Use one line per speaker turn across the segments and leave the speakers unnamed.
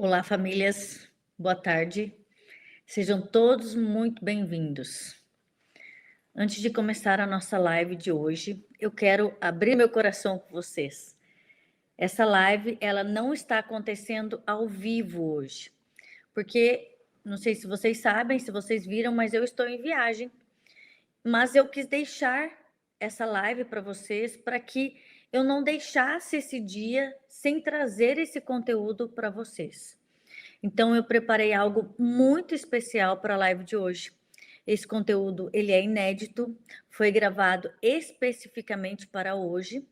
Olá, famílias. Boa tarde. Sejam todos muito bem-vindos. Antes de começar a nossa live de hoje, eu quero abrir meu coração com vocês. Essa live, ela não está acontecendo ao vivo hoje, porque não sei se vocês sabem, se vocês viram, mas eu estou em viagem. Mas eu quis deixar essa live para vocês para que eu não deixasse esse dia sem trazer esse conteúdo para vocês. Então eu preparei algo muito especial para a live de hoje. Esse conteúdo, ele é inédito, foi gravado especificamente para hoje,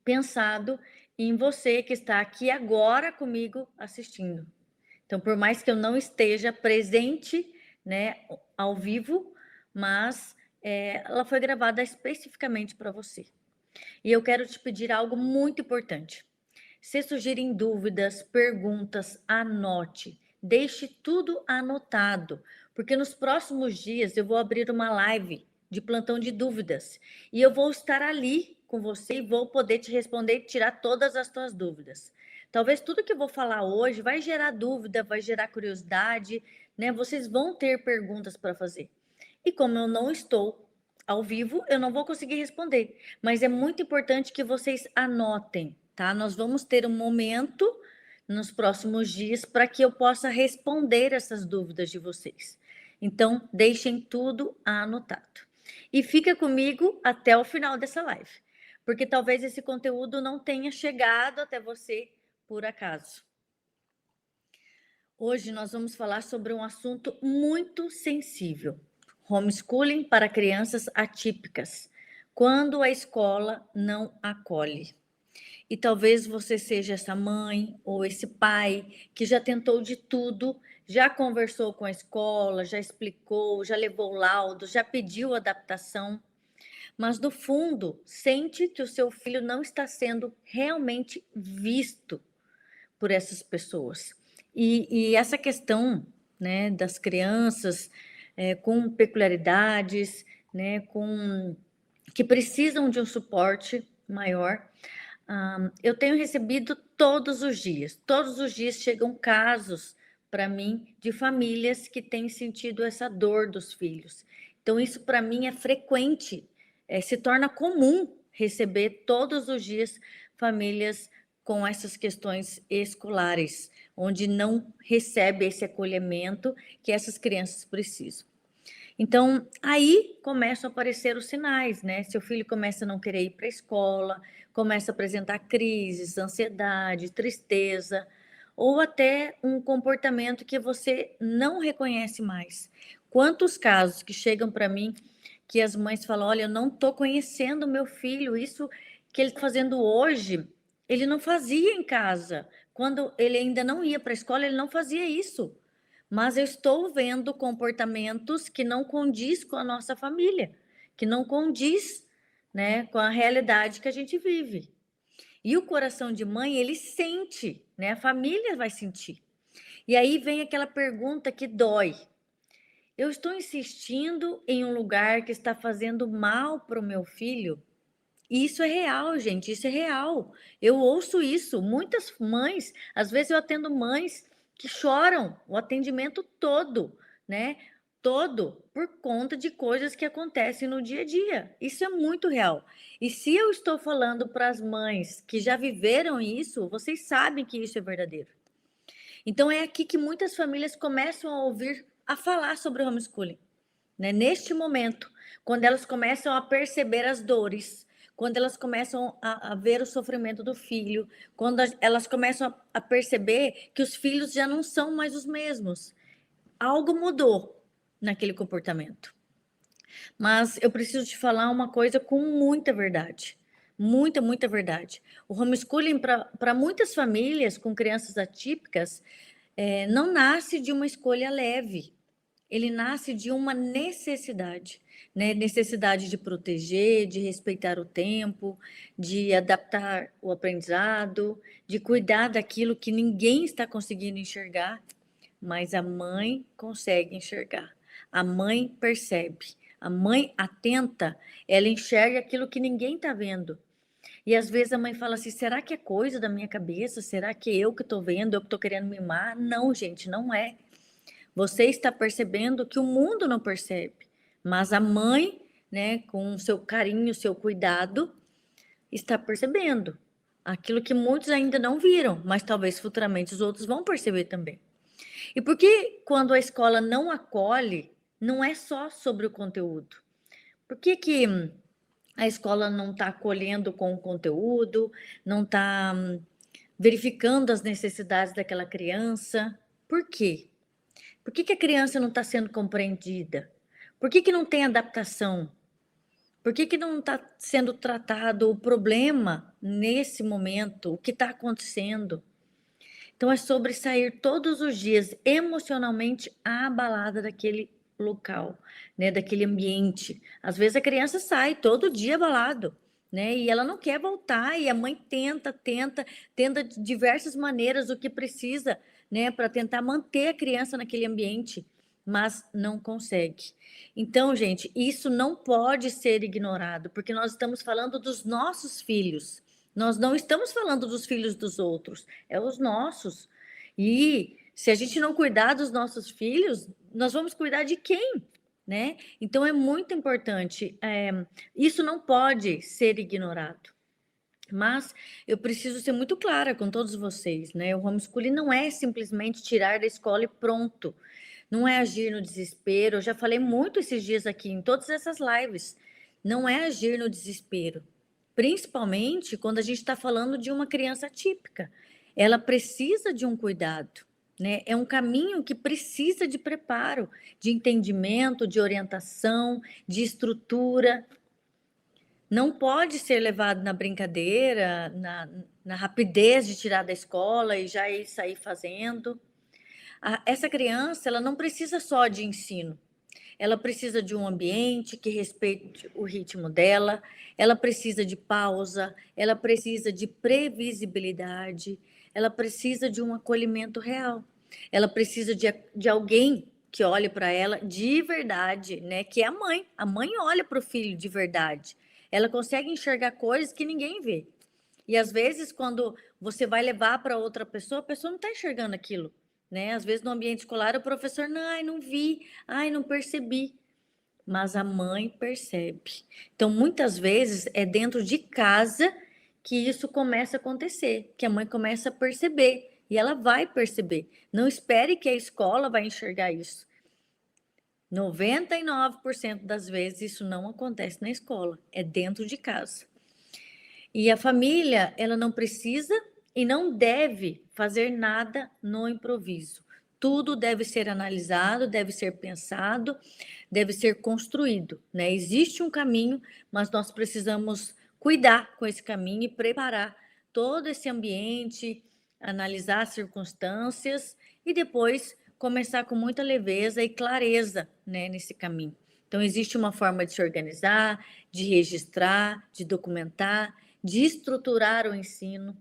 pensado em você que está aqui agora comigo assistindo. Então, por mais que eu não esteja presente, né, ao vivo, mas ela foi gravada especificamente para você. E eu quero te pedir algo muito importante. Se surgirem dúvidas, perguntas, anote. Deixe tudo anotado, porque nos próximos dias eu vou abrir uma live de plantão de dúvidas e eu vou estar ali com você e vou poder te responder e tirar todas as tuas dúvidas. Talvez tudo que eu vou falar hoje vai gerar dúvida, vai gerar curiosidade, né? Vocês vão ter perguntas para fazer. E como eu não estou ao vivo, eu não vou conseguir responder, mas é muito importante que vocês anotem, tá? Nós vamos ter um momento nos próximos dias para que eu possa responder essas dúvidas de vocês. Então, deixem tudo anotado. E fica comigo até o final dessa live, porque talvez esse conteúdo não tenha chegado até você por acaso. Hoje nós vamos falar sobre um assunto muito sensível: homeschooling para crianças atípicas, quando a escola não acolhe. E talvez você seja essa mãe ou esse pai que já tentou de tudo, já conversou com a escola, já explicou, já levou laudo, já pediu adaptação, mas no fundo sente que o seu filho não está sendo realmente visto por essas pessoas. E essa questão, né, das crianças com peculiaridades, né, que precisam de um suporte maior, eu tenho recebido todos os dias chegam casos para mim de famílias que têm sentido essa dor dos filhos. Então, isso para mim é frequente, se torna comum receber todos os dias famílias com essas questões escolares, onde não recebe esse acolhimento que essas crianças precisam. Então, aí começam a aparecer os sinais, né? Seu filho começa a não querer ir para a escola, começa a apresentar crises, ansiedade, tristeza, ou até um comportamento que você não reconhece mais. Quantos casos que chegam para mim que as mães falam: olha, eu não estou conhecendo meu filho, isso que ele está fazendo hoje, ele não fazia em casa. Quando ele ainda não ia para a escola, ele não fazia isso. Mas eu estou vendo comportamentos que não condiz com a nossa família, que não condiz, né, com a realidade que a gente vive. E o coração de mãe, ele sente, né? A família vai sentir. E aí vem aquela pergunta que dói. Eu estou insistindo em um lugar que está fazendo mal para o meu filho? E isso é real, gente, isso é real. Eu ouço isso, muitas mães, às vezes eu atendo mães que choram o atendimento todo, né? Todo por conta de coisas que acontecem no dia a dia. Isso é muito real. E se eu estou falando para as mães que já viveram isso, vocês sabem que isso é verdadeiro. Então é aqui que muitas famílias começam a ouvir a falar sobre o homeschooling, né? Neste momento, quando elas começam a perceber as dores, quando elas começam a ver o sofrimento do filho, quando elas começam a perceber que os filhos já não são mais os mesmos. Algo mudou naquele comportamento. Mas eu preciso te falar uma coisa com muita verdade. Muita, muita verdade. O homeschooling, para muitas famílias com crianças atípicas, não nasce de uma escolha leve. Ele nasce de uma necessidade, né? Necessidade de proteger, de respeitar o tempo, de adaptar o aprendizado, de cuidar daquilo que ninguém está conseguindo enxergar, mas a mãe consegue enxergar. A mãe percebe. A mãe atenta, ela enxerga aquilo que ninguém está vendo. E às vezes a mãe fala assim: será que é coisa da minha cabeça? Será que é eu que estou vendo, eu que estou querendo mimar? Não, gente, não é. Você está percebendo que o mundo não percebe, mas a mãe, né, com o seu carinho, o seu cuidado, está percebendo aquilo que muitos ainda não viram, mas talvez futuramente os outros vão perceber também. E por que quando a escola não acolhe, não é só sobre o conteúdo? Por que a escola não está acolhendo com o conteúdo, não está verificando as necessidades daquela criança? Por quê? Por que a criança não está sendo compreendida? Por que não tem adaptação? Por que não está sendo tratado o problema nesse momento? O que está acontecendo? Então, é sobre sair todos os dias emocionalmente abalada daquele local, né? Daquele ambiente. Às vezes a criança sai todo dia abalado, né? E ela não quer voltar, e a mãe tenta de diversas maneiras o que precisa, né? Para tentar manter a criança naquele ambiente, mas não consegue. Então, gente, isso não pode ser ignorado, porque nós estamos falando dos nossos filhos. Nós não estamos falando dos filhos dos outros, é os nossos. E se a gente não cuidar dos nossos filhos, nós vamos cuidar de quem? Né? Então é muito importante. Isso não pode ser ignorado. Mas eu preciso ser muito clara com todos vocês, né? O homeschooling não é simplesmente tirar da escola e pronto. Não é agir no desespero. Eu já falei muito esses dias aqui em todas essas lives. Não é agir no desespero. Principalmente quando a gente está falando de uma criança atípica. Ela precisa de um cuidado, né? É um caminho que precisa de preparo, de entendimento, de orientação, de estrutura. Não pode ser levado na brincadeira, na rapidez de tirar da escola e já ir sair fazendo. Essa criança, ela não precisa só de ensino. Ela precisa de um ambiente que respeite o ritmo dela, ela precisa de pausa, ela precisa de previsibilidade, ela precisa de um acolhimento real. Ela precisa de alguém que olhe para ela de verdade, né? Que é a mãe. A mãe olha para o filho de verdade. Ela consegue enxergar coisas que ninguém vê. E às vezes, quando você vai levar para outra pessoa, a pessoa não está enxergando aquilo, né? Às vezes, no ambiente escolar, o professor, não, ai, não vi, ai, não percebi. Mas a mãe percebe. Então, muitas vezes, é dentro de casa que isso começa a acontecer, que a mãe começa a perceber. E ela vai perceber. Não espere que a escola vai enxergar isso. 99% das vezes isso não acontece na escola, é dentro de casa. E a família, ela não precisa e não deve fazer nada no improviso. Tudo deve ser analisado, deve ser pensado, deve ser construído, né? Existe um caminho, mas nós precisamos cuidar com esse caminho e preparar todo esse ambiente, analisar as circunstâncias e depois começar com muita leveza e clareza, né, nesse caminho. Então, existe uma forma de se organizar, de registrar, de documentar, de estruturar o ensino,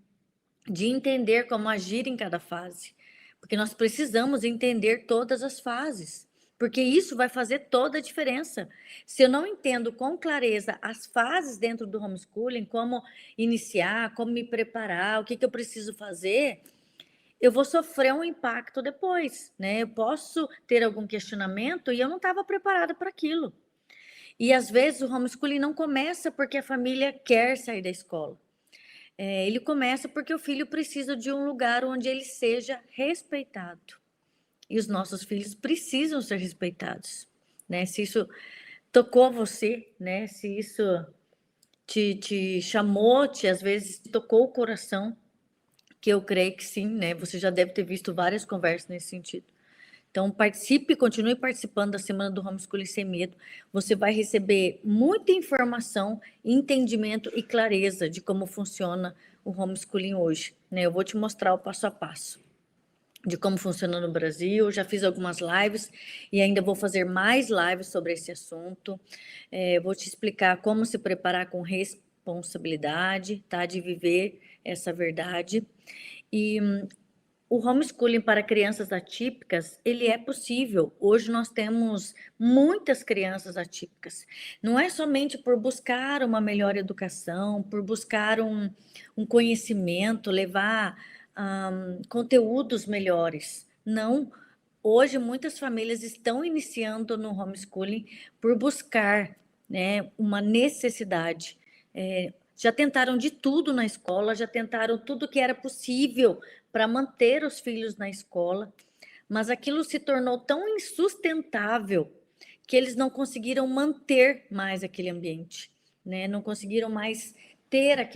de entender como agir em cada fase, porque nós precisamos entender todas as fases, porque isso vai fazer toda a diferença. Se eu não entendo com clareza as fases dentro do homeschooling, como iniciar, como me preparar, o que eu preciso fazer, eu vou sofrer um impacto depois, né? Eu posso ter algum questionamento e eu não estava preparada para aquilo. E às vezes o homeschooling não começa porque a família quer sair da escola. Ele começa porque o filho precisa de um lugar onde ele seja respeitado. E os nossos filhos precisam ser respeitados, né? Se isso tocou você, né? Se isso te chamou, às vezes tocou o coração, que eu creio que sim, né? Você já deve ter visto várias conversas nesse sentido. Então, participe, continue participando da Semana do Homeschooling Sem Medo. Você vai receber muita informação, entendimento e clareza de como funciona o homeschooling hoje, né? Eu vou te mostrar o passo a passo de como funciona no Brasil. Já fiz algumas lives e ainda vou fazer mais lives sobre esse assunto. Vou te explicar como se preparar com responsabilidade, tá? De viver essa verdade. E o homeschooling para crianças atípicas, ele é possível. Hoje nós temos muitas crianças atípicas. Não é somente por buscar uma melhor educação, por buscar um conhecimento, levar conteúdos melhores. Não. Hoje muitas famílias estão iniciando no homeschooling por buscar, né, uma necessidade. Já tentaram de tudo na escola, já tentaram tudo que era possível para manter os filhos na escola, mas aquilo se tornou tão insustentável que eles não conseguiram manter mais aquele ambiente, né? Não conseguiram mais ter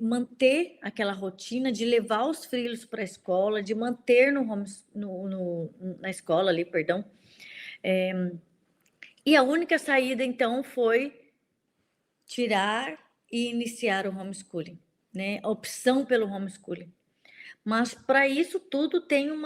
manter aquela rotina de levar os filhos para a escola, de manter na escola ali, perdão. E a única saída, então, foi tirar e iniciar o homeschooling, né? A opção pelo homeschooling. Mas para isso tudo tem um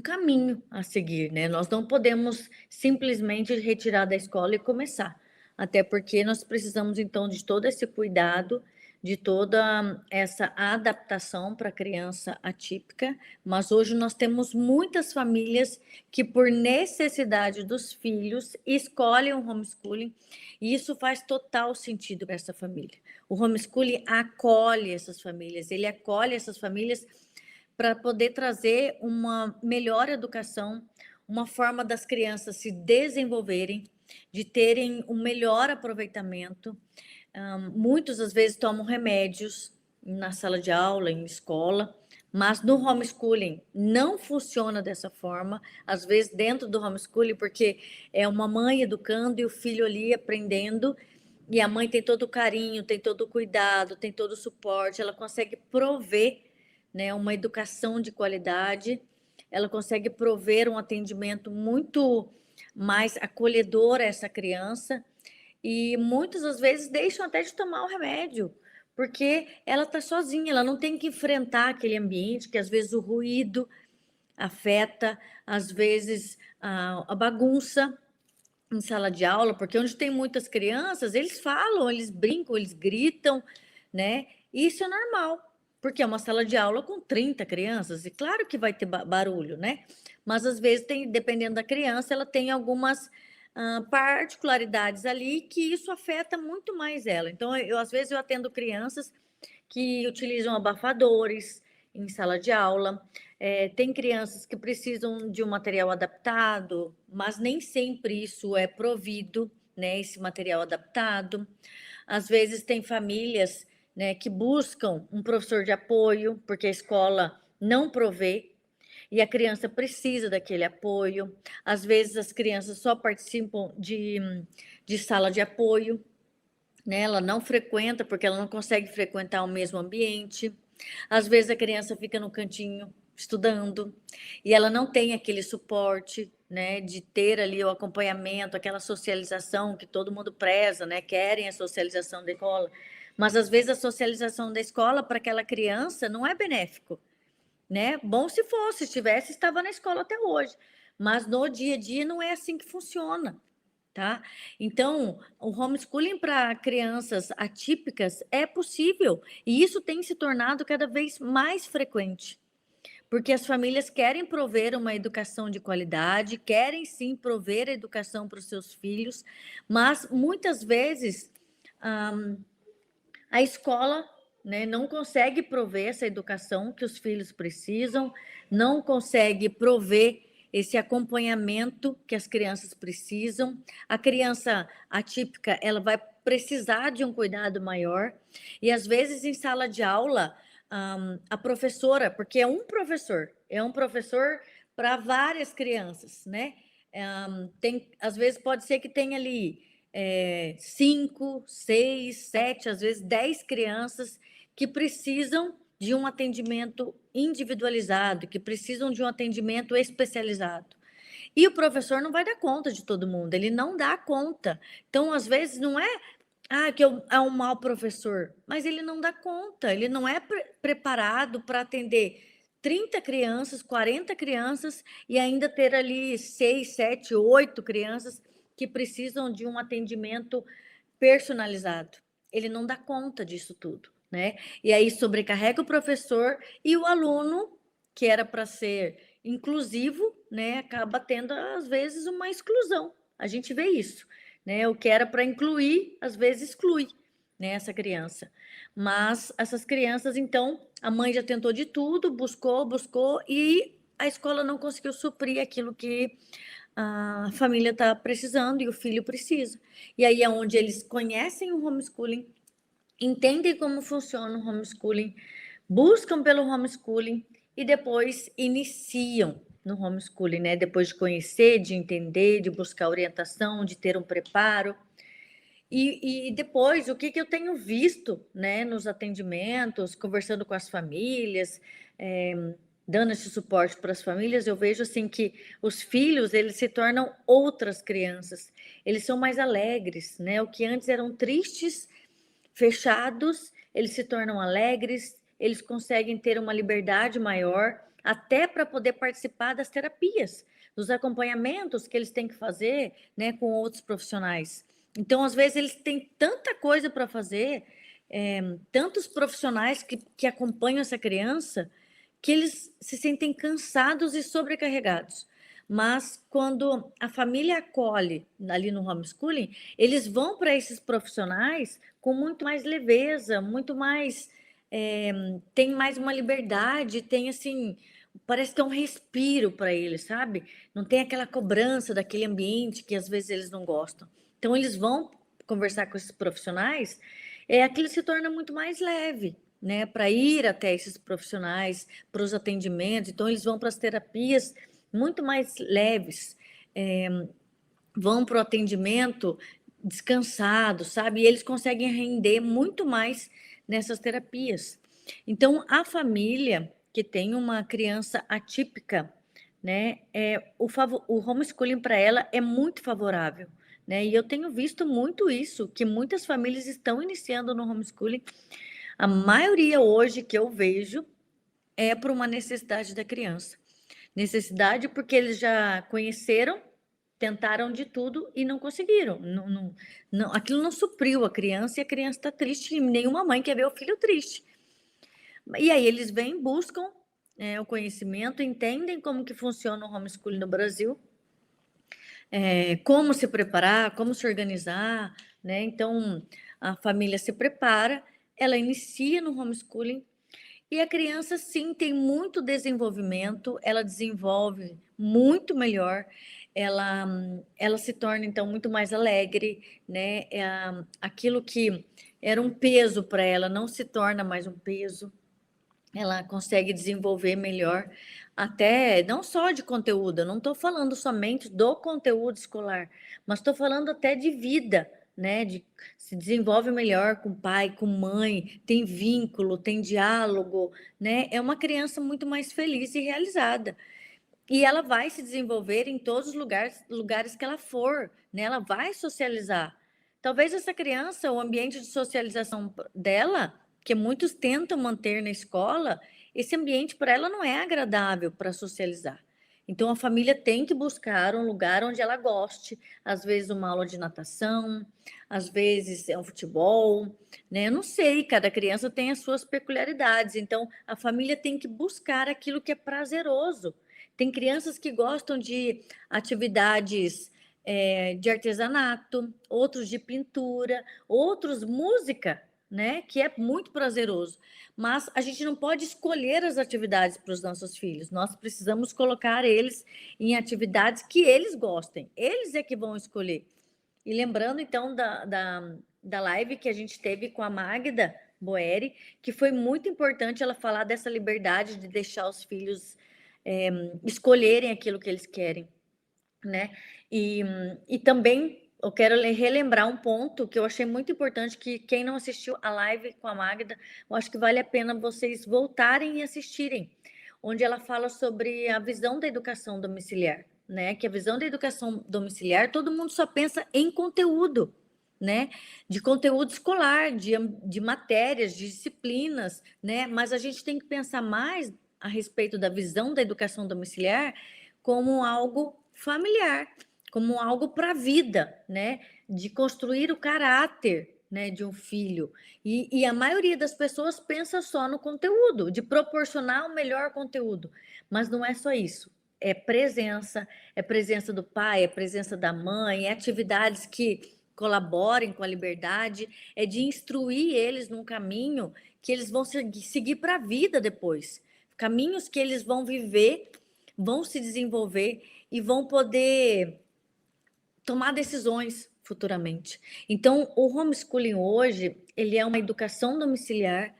caminho a seguir, né? Nós não podemos simplesmente retirar da escola e começar, até porque nós precisamos então de todo esse cuidado, de toda essa adaptação para a criança atípica, mas hoje nós temos muitas famílias que, por necessidade dos filhos, escolhem o homeschooling, e isso faz total sentido para essa família. O homeschooling acolhe essas famílias, ele acolhe essas famílias para poder trazer uma melhor educação, uma forma das crianças se desenvolverem, de terem um melhor aproveitamento. Muitos, às vezes, tomam remédios na sala de aula, em escola, mas no homeschooling não funciona dessa forma. Às vezes, dentro do homeschooling, porque é uma mãe educando e o filho ali aprendendo, e a mãe tem todo o carinho, tem todo o cuidado, tem todo o suporte, ela consegue prover, né, uma educação de qualidade, ela consegue prover um atendimento muito mais acolhedor a essa criança, e muitas das vezes deixam até de tomar o remédio, porque ela está sozinha, ela não tem que enfrentar aquele ambiente que às vezes o ruído afeta, às vezes a bagunça em sala de aula, porque onde tem muitas crianças, eles falam, eles brincam, eles gritam, né? E isso é normal, porque é uma sala de aula com 30 crianças, e claro que vai ter barulho, né? Mas às vezes, dependendo da criança, ela tem algumas particularidades ali que isso afeta muito mais ela. Então, às vezes eu atendo crianças que utilizam abafadores em sala de aula. Tem crianças que precisam de um material adaptado, mas nem sempre isso é provido, né, esse material adaptado. Às vezes tem famílias, né, que buscam um professor de apoio, porque a escola não provê, e a criança precisa daquele apoio. Às vezes as crianças só participam de sala de apoio, né? Ela não frequenta porque ela não consegue frequentar o mesmo ambiente. Às vezes a criança fica no cantinho estudando e ela não tem aquele suporte, né, de ter ali o acompanhamento, aquela socialização que todo mundo preza, né? Querem a socialização da escola, mas às vezes a socialização da escola para aquela criança não é benéfico, né? Bom se fosse, se tivesse, estava na escola até hoje, mas no dia a dia não é assim que funciona. Tá? Então, o homeschooling para crianças atípicas é possível, e isso tem se tornado cada vez mais frequente, porque as famílias querem prover uma educação de qualidade, querem sim prover a educação para os seus filhos, mas muitas vezes a escola, né, não consegue prover essa educação que os filhos precisam, não consegue prover esse acompanhamento que as crianças precisam. A criança atípica, ela vai precisar de um cuidado maior, e às vezes em sala de aula, a professora, porque é um professor para várias crianças, né? Às vezes pode ser que tenha ali 5, 6, 7, às vezes 10 crianças que precisam de um atendimento individualizado, que precisam de um atendimento especializado. E o professor não vai dar conta de todo mundo, ele não dá conta. Então, às vezes, não é que é um mau professor, mas ele não dá conta, ele não é preparado para atender 30 crianças, 40 crianças e ainda ter ali 6, 7, 8 crianças que precisam de um atendimento personalizado. Ele não dá conta disso tudo. né? E aí sobrecarrega o professor e o aluno, que era para ser inclusivo, né, acaba tendo às vezes uma exclusão. A gente vê isso, né? O que era para incluir, às vezes exclui, né, essa criança. Mas essas crianças, então, a mãe já tentou de tudo, buscou e a escola não conseguiu suprir aquilo que a família está precisando e o filho precisa. E aí é onde eles conhecem o homeschooling, entendem como funciona o homeschooling, buscam pelo homeschooling e depois iniciam no homeschooling, né? Depois de conhecer, de entender, de buscar orientação, de ter um preparo. E depois, o que eu tenho visto, né, nos atendimentos, conversando com as famílias, dando esse suporte para as famílias, eu vejo assim que os filhos, eles se tornam outras crianças. Eles são mais alegres, né? O que antes eram tristes, fechados, eles se tornam alegres, eles conseguem ter uma liberdade maior, até para poder participar das terapias, dos acompanhamentos que eles têm que fazer, né, com outros profissionais. Então, às vezes, eles têm tanta coisa para fazer, tantos profissionais que acompanham essa criança, que eles se sentem cansados e sobrecarregados. Mas quando a família acolhe ali no homeschooling, eles vão para esses profissionais com muito mais leveza, muito mais. Tem mais uma liberdade, tem assim. Parece que é um respiro para eles, sabe? Não tem aquela cobrança daquele ambiente que às vezes eles não gostam. Então, eles vão conversar com esses profissionais, aquilo se torna muito mais leve, né? Para ir até esses profissionais, para os atendimentos. Então, eles vão para as terapias muito mais leves, vão para o atendimento descansados, sabe? E eles conseguem render muito mais nessas terapias. Então, a família que tem uma criança atípica, né, o homeschooling para ela é muito favorável, né? E eu tenho visto muito isso, que muitas famílias estão iniciando no homeschooling. A maioria hoje que eu vejo é por uma necessidade da criança. Necessidade porque eles já conheceram, tentaram de tudo e não conseguiram. Aquilo não supriu a criança e a criança está triste. E nenhuma mãe quer ver o filho triste. E aí eles vêm, buscam o conhecimento, entendem como que funciona o homeschooling no Brasil, como se preparar, como se organizar, né? Então a família se prepara, ela inicia no homeschooling. E a criança, sim, tem muito desenvolvimento, ela desenvolve muito melhor, ela se torna, então, muito mais alegre, né? Aquilo que era um peso para ela não se torna mais um peso, ela consegue desenvolver melhor, até não só de conteúdo, eu não estou falando somente do conteúdo escolar, mas estou falando até de vida, né? Se desenvolve melhor com pai, com mãe, tem vínculo, tem diálogo, né? É uma criança muito mais feliz e realizada. E ela vai se desenvolver em todos os lugares que ela for, né? Ela vai socializar. Talvez essa criança, o ambiente de socialização dela, que muitos tentam manter na escola, esse ambiente para ela não é agradável para socializar. Então a família tem que buscar um lugar onde ela goste, às vezes uma aula de natação, às vezes é um futebol, né? Eu não sei, cada criança tem as suas peculiaridades, então a família tem que buscar aquilo que é prazeroso. Tem crianças que gostam de atividades de artesanato, outros de pintura, outros música, né? Que é muito prazeroso. Mas a gente não pode escolher as atividades para os nossos filhos. Nós precisamos colocar eles em atividades que eles gostem. Eles é que vão escolher. E lembrando, então, da live que a gente teve com a Magda Boeri, que foi muito importante ela falar dessa liberdade de deixar os filhos escolherem aquilo que eles querem, né? E também eu quero relembrar um ponto que eu achei muito importante, que quem não assistiu a live com a Magda, eu acho que vale a pena vocês voltarem e assistirem, onde ela fala sobre a visão da educação domiciliar, né? Que a visão da educação domiciliar, todo mundo só pensa em conteúdo, né? De conteúdo escolar, de matérias, de disciplinas, né? Mas a gente tem que pensar mais a respeito da visão da educação domiciliar como algo familiar, como algo para a vida, né? De construir o caráter né, de um filho. E a maioria das pessoas pensa só no conteúdo, de proporcionar o melhor conteúdo. Mas não é só isso. É presença do pai, é presença da mãe, é atividades que colaborem com a liberdade, é de instruir eles num caminho que eles vão seguir para a vida depois. Caminhos que eles vão viver, vão se desenvolver e vão poder tomar decisões futuramente. Então, o homeschooling hoje, ele é uma educação domiciliar,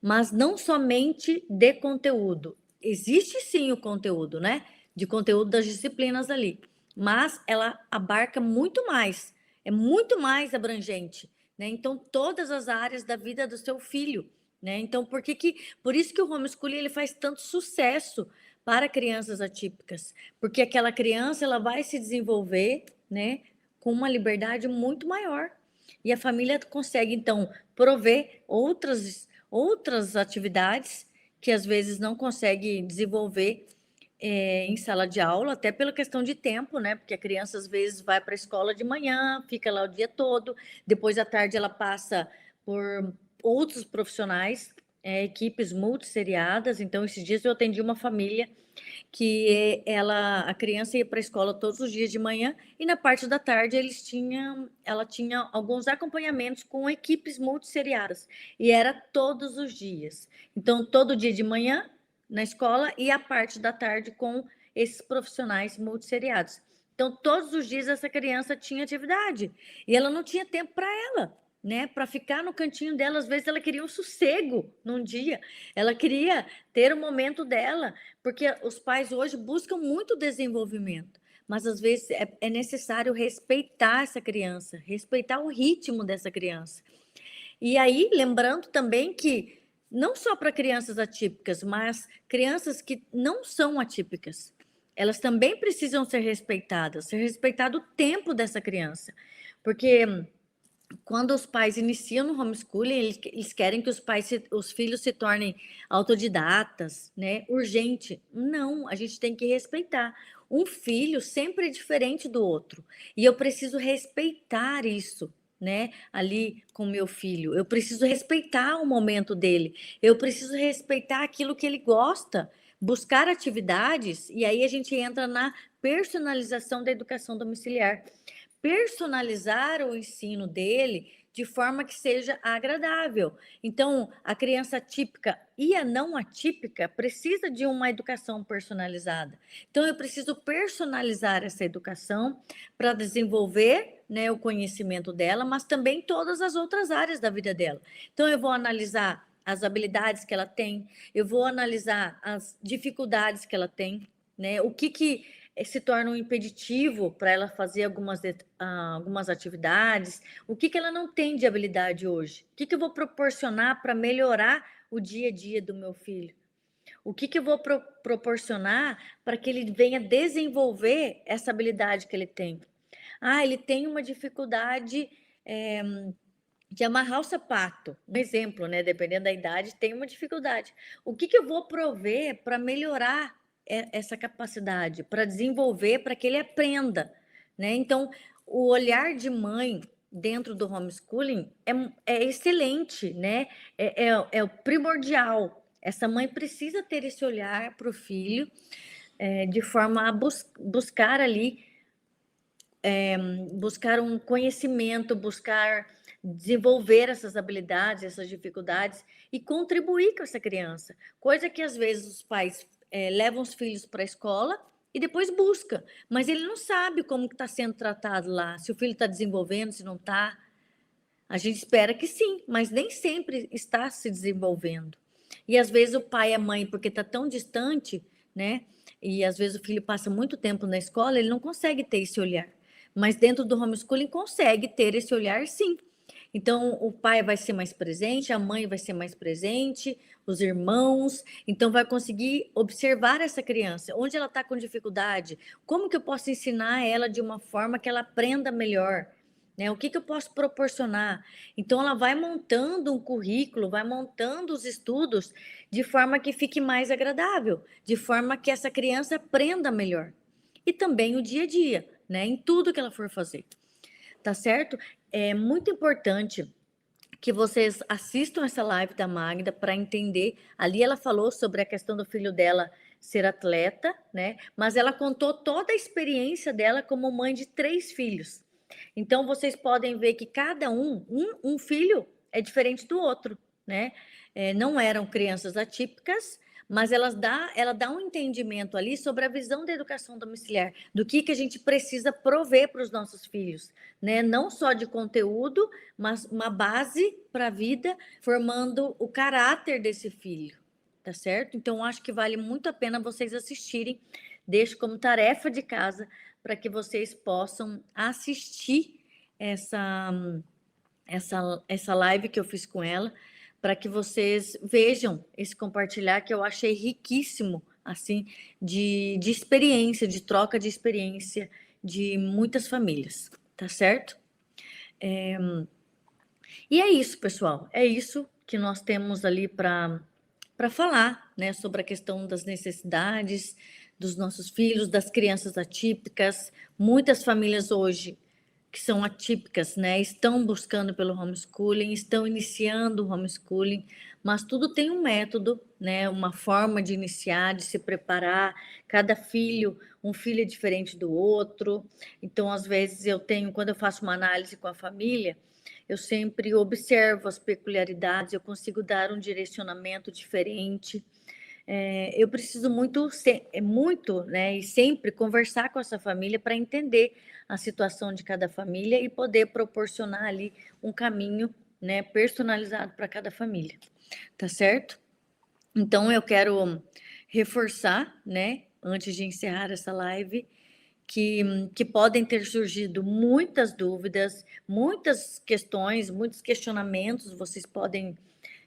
mas não somente de conteúdo. Existe sim o conteúdo, né? De conteúdo das disciplinas ali, mas ela abarca muito mais, é muito mais abrangente, né? Então, todas as áreas da vida do seu filho, né? Então, por isso que o homeschooling ele faz tanto sucesso para crianças atípicas, porque aquela criança ela vai se desenvolver, né, com uma liberdade muito maior. E a família consegue então prover outras atividades que às vezes não consegue desenvolver em sala de aula, até pela questão de tempo, né? Porque a criança às vezes vai para a escola de manhã, fica lá o dia todo, depois à tarde ela passa por outros profissionais, equipes multisseriadas. Então, esses dias eu atendi uma família que a criança ia para a escola todos os dias de manhã e na parte da tarde ela tinha alguns acompanhamentos com equipes multisseriadas e era todos os dias. Então, todo dia de manhã na escola e a parte da tarde com esses profissionais multisseriados. Então, todos os dias essa criança tinha atividade e ela não tinha tempo para ela, né? Para ficar no cantinho dela, às vezes ela queria um sossego num dia, ela queria ter o momento dela, porque os pais hoje buscam muito desenvolvimento, mas às vezes é necessário respeitar essa criança, respeitar o ritmo dessa criança. E aí, lembrando também que não só para crianças atípicas, mas crianças que não são atípicas, elas também precisam ser respeitadas, ser respeitado o tempo dessa criança, porque quando os pais iniciam no homeschooling, eles querem que os filhos se tornem autodidatas, né? Urgente. Não, a gente tem que respeitar. Um filho sempre é diferente do outro. E eu preciso respeitar isso, né? Ali com meu filho. Eu preciso respeitar o momento dele. Eu preciso respeitar aquilo que ele gosta. Buscar atividades, e aí a gente entra na personalização da educação domiciliar, personalizar o ensino dele de forma que seja agradável. Então, a criança típica e a não atípica precisa de uma educação personalizada. Então, eu preciso personalizar essa educação para desenvolver, né, o conhecimento dela, mas também todas as outras áreas da vida dela. Então, eu vou analisar as habilidades que ela tem, eu vou analisar as dificuldades que ela tem, né? O que se torna um impeditivo para ela fazer algumas atividades, o que ela não tem de habilidade hoje, o que eu vou proporcionar para melhorar o dia a dia do meu filho, o que eu vou proporcionar para que ele venha desenvolver essa habilidade que ele tem. Ele tem uma dificuldade de amarrar o sapato, um exemplo, né? Dependendo da idade, tem uma dificuldade. O que eu vou prover para melhorar essa capacidade, para desenvolver, para que ele aprenda, né? Então, o olhar de mãe dentro do homeschooling é excelente, né? É o primordial. Essa mãe precisa ter esse olhar para o filho, de forma a buscar ali, buscar um conhecimento, buscar desenvolver essas habilidades, essas dificuldades e contribuir com essa criança. Coisa que às vezes os pais levam os filhos para a escola e depois busca, mas ele não sabe como está sendo tratado lá, se o filho está desenvolvendo, se não está. A gente espera que sim, mas nem sempre está se desenvolvendo. E às vezes o pai e a mãe, porque está tão distante, né? E às vezes o filho passa muito tempo na escola, ele não consegue ter esse olhar. Mas dentro do homeschooling consegue ter esse olhar, sim. Então o pai vai ser mais presente, a mãe vai ser mais presente, os irmãos. Então vai conseguir observar essa criança, onde ela está com dificuldade, como que eu posso ensinar ela de uma forma que ela aprenda melhor, né? O que eu posso proporcionar? Então, ela vai montando um currículo, vai montando os estudos de forma que fique mais agradável, de forma que essa criança aprenda melhor. E também o dia a dia, né? Em tudo que ela for fazer. Tá certo? É muito importante que vocês assistam essa live da Magda para entender. Ali ela falou sobre a questão do filho dela ser atleta, né? Mas ela contou toda a experiência dela como mãe de 3 filhos. Então vocês podem ver que cada um filho é diferente do outro, né? Não eram crianças atípicas, mas ela dá um entendimento ali sobre a visão da educação domiciliar, do que a gente precisa prover para os nossos filhos, né? Não só de conteúdo, mas uma base para a vida, formando o caráter desse filho, tá certo? Então, acho que vale muito a pena vocês assistirem. Deixo como tarefa de casa para que vocês possam assistir essa live que eu fiz com ela, para que vocês vejam esse compartilhar que eu achei riquíssimo, assim, de experiência, de troca de experiência de muitas famílias, tá certo? E é isso, pessoal, é isso que nós temos ali para falar, né, sobre a questão das necessidades dos nossos filhos, das crianças atípicas. Muitas famílias hoje que são atípicas, né, estão buscando pelo homeschooling, estão iniciando o homeschooling, mas tudo tem um método, né, uma forma de iniciar, de se preparar. Cada filho, um filho é diferente do outro. Então, às vezes quando eu faço uma análise com a família, eu sempre observo as peculiaridades, eu consigo dar um direcionamento diferente. Eu preciso muito, né, e sempre conversar com essa família para entender a situação de cada família e poder proporcionar ali um caminho, né, personalizado para cada família, tá certo? Então, eu quero reforçar, né, antes de encerrar essa live, que podem ter surgido muitas dúvidas, muitas questões, muitos questionamentos vocês podem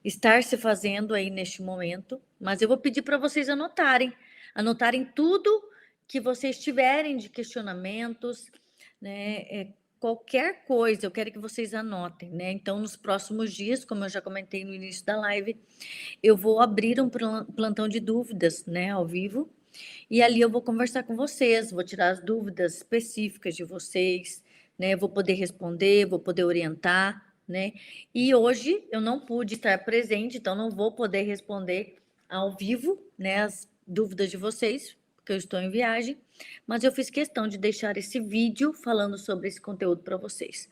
estar se fazendo aí neste momento, mas eu vou pedir para vocês anotarem tudo que vocês tiverem de questionamentos, né? Qualquer coisa, eu quero que vocês anotem, né? Então, nos próximos dias, como eu já comentei no início da live, eu vou abrir um plantão de dúvidas, né, ao vivo, e ali eu vou conversar com vocês, vou tirar as dúvidas específicas de vocês, né? Vou poder responder, vou poder orientar, né? E hoje eu não pude estar presente, então não vou poder responder ao vivo, né, as dúvidas de vocês, porque eu estou em viagem, mas eu fiz questão de deixar esse vídeo falando sobre esse conteúdo para vocês.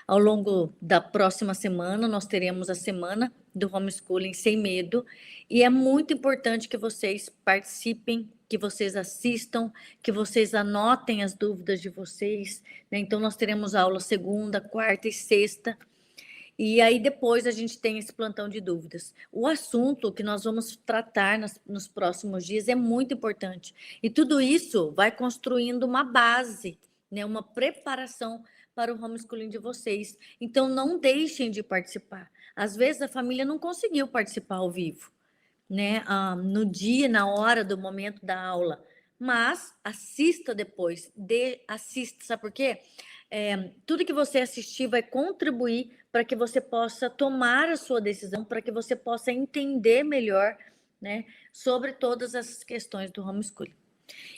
Ao longo da próxima semana, nós teremos a semana do homeschooling sem medo, e é muito importante que vocês participem, que vocês assistam, que vocês anotem as dúvidas de vocês, né? Então, nós teremos aula segunda, quarta e sexta, e aí depois a gente tem esse plantão de dúvidas. O assunto que nós vamos tratar nos próximos dias é muito importante. E tudo isso vai construindo uma base, né, uma preparação para o homeschooling de vocês. Então não deixem de participar. Às vezes a família não conseguiu participar ao vivo, né, no dia, na hora do momento da aula, mas assista depois, assista, sabe por quê? Tudo que você assistir vai contribuir para que você possa tomar a sua decisão, para que você possa entender melhor, né, sobre todas essas questões do homeschooling.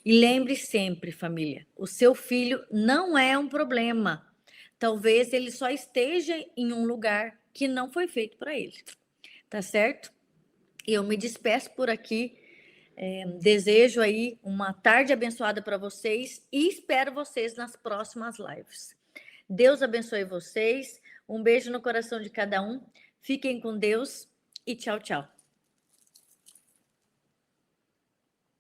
E lembre sempre, família, o seu filho não é um problema. Talvez ele só esteja em um lugar que não foi feito para ele, tá certo? Eu me despeço por aqui, desejo aí uma tarde abençoada para vocês e espero vocês nas próximas lives. Deus abençoe vocês, um beijo no coração de cada um, fiquem com Deus e tchau, tchau.